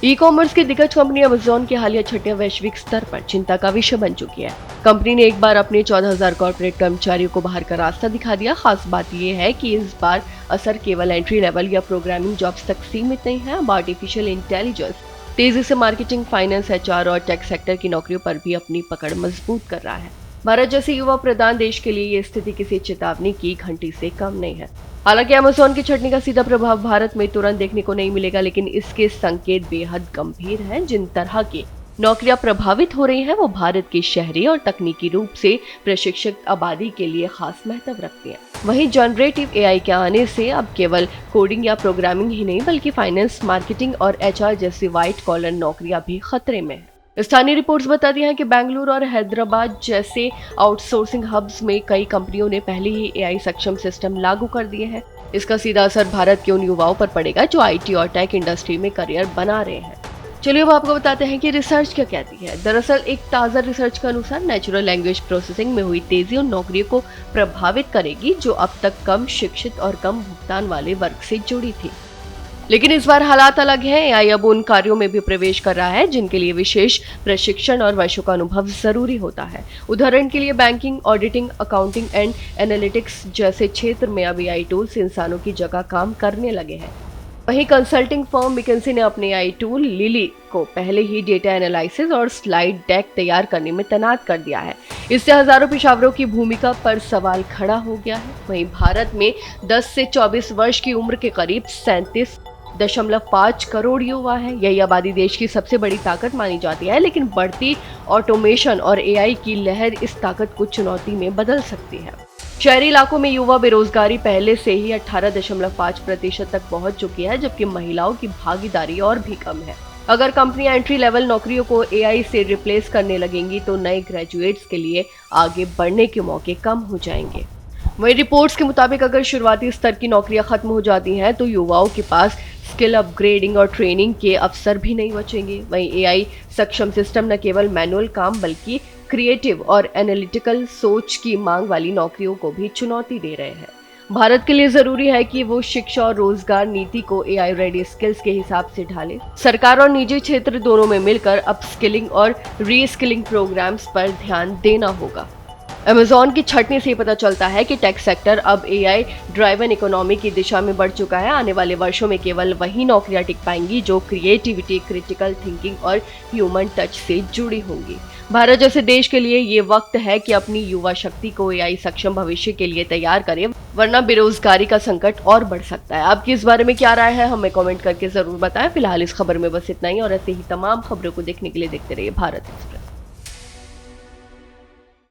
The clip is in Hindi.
ई कॉमर्स की दिग्गज कंपनी अमेजॉन की हालिया छठियां वैश्विक स्तर पर चिंता का विषय बन चुकी है। कंपनी ने एक बार अपने 14,000 कॉर्पोरेट कर्मचारियों को बाहर का रास्ता दिखा दिया। खास बात यह है कि इस बार असर केवल एंट्री लेवल या प्रोग्रामिंग जॉब्स तक सीमित नहीं है। अब आर्टिफिशियल इंटेलिजेंस तेजी से मार्केटिंग, फाइनेंस, एचआर और टेक सेक्टर की नौकरियों पर भी अपनी पकड़ मजबूत कर रहा है। भारत जैसे युवा प्रधान देश के लिए ये स्थिति किसी चेतावनी की घंटी से कम नहीं है। हालांकि अमेज़न की छंटनी का सीधा प्रभाव भारत में तुरंत देखने को नहीं मिलेगा, लेकिन इसके संकेत बेहद गंभीर हैं। जिन तरह की नौकरियां प्रभावित हो रही हैं, वो भारत की शहरी और तकनीकी रूप से प्रशिक्षित आबादी के लिए खास महत्व रखती हैं। वहीं जनरेटिव एआई के आने से अब केवल कोडिंग या प्रोग्रामिंग ही नहीं, बल्कि फाइनेंस, मार्केटिंग और एचआर जैसी व्हाइट कॉलर नौकरियां भी खतरे में हैं। स्थानीय रिपोर्ट्स बताती हैं कि बेंगलुरु और हैदराबाद जैसे आउटसोर्सिंग हब्स में कई कंपनियों ने पहले ही एआई सक्षम सिस्टम लागू कर दिए हैं। इसका सीधा असर भारत के उन युवाओं पर पड़ेगा जो आईटी और टेक इंडस्ट्री में करियर बना रहे हैं। चलिए अब आपको बताते हैं कि रिसर्च क्या कहती है। दरअसल एक ताज़ा रिसर्च के अनुसार नेचुरल लैंग्वेज प्रोसेसिंग में हुई तेजी उन नौकरियों को प्रभावित करेगी जो अब तक कम शिक्षित और कम भुगतान वाले वर्ग से जुड़ी थी। लेकिन इस बार हालात अलग हैं। एआई अब उन कार्यों में भी प्रवेश कर रहा है जिनके लिए विशेष प्रशिक्षण और वर्षों का अनुभव जरूरी होता है। उदाहरण के लिए banking, auditing, accounting and analytics जैसे क्षेत्र में अब एआई टूल्स इंसानों की जगह काम करने लगे हैं। वहीं कंसल्टिंग फर्म मैकिन्से ने अपने एआई टूल लिली को पहले ही डेटा एनालिसिस और स्लाइड डेक तैयार करने में तैनात कर दिया है। इससे हजारों पेशेवरों की भूमिका पर सवाल खड़ा हो गया है। वहीं भारत में 10 से 24 वर्ष की उम्र के करीब 37.5 करोड़ युवा है। यही आबादी देश की सबसे बड़ी ताकत मानी जाती है, लेकिन बढ़ती ऑटोमेशन और एआई की लहर इस ताकत को चुनौती में बदल सकती है। शहरी इलाकों में युवा बेरोजगारी पहले से ही 18.5% तक पहुंच चुकी है, जबकि महिलाओं की भागीदारी और भी कम है। अगर कंपनियां एंट्री लेवल नौकरियों को एआई से रिप्लेस करने लगेंगी तो नए ग्रेजुएट्स के लिए आगे बढ़ने के मौके कम हो जाएंगे। वहीं रिपोर्ट्स के मुताबिक अगर शुरुआती स्तर की नौकरियां खत्म हो जाती हैं तो युवाओं के पास स्किल अपग्रेडिंग और ट्रेनिंग के अवसर भी नहीं बचेंगे। वहीं एआई सक्षम सिस्टम न केवल मैनुअल काम बल्कि क्रिएटिव और एनालिटिकल सोच की मांग वाली नौकरियों को भी चुनौती दे रहे हैं। भारत के लिए जरूरी है कि वो शिक्षा और रोजगार नीति को एआई रेडी स्किल्स के हिसाब से ढाले। सरकार और निजी क्षेत्र दोनों में मिलकर अपस्किलिंग और रीस्किलिंग प्रोग्राम्स पर ध्यान देना होगा। अमेज़न की छंटनी से पता चलता है कि टेक सेक्टर अब एआई ड्राइवन इकोनॉमी की दिशा में बढ़ चुका है। आने वाले वर्षों में केवल वही नौकरियां टिक पाएंगी जो क्रिएटिविटी, क्रिटिकल थिंकिंग और ह्यूमन टच से जुड़ी होंगी। भारत जैसे देश के लिए ये वक्त है कि अपनी युवा शक्ति को एआई सक्षम भविष्य के लिए तैयार करें, वरना बेरोजगारी का संकट और बढ़ सकता है। आपकी इस बारे में क्या राय है, हमें कमेंट करके जरूर बताएं। फिलहाल इस खबर में बस इतना ही, और ऐसे ही तमाम खबरों को देखने के लिए देखते रहिए भारत एक्सप्रेस।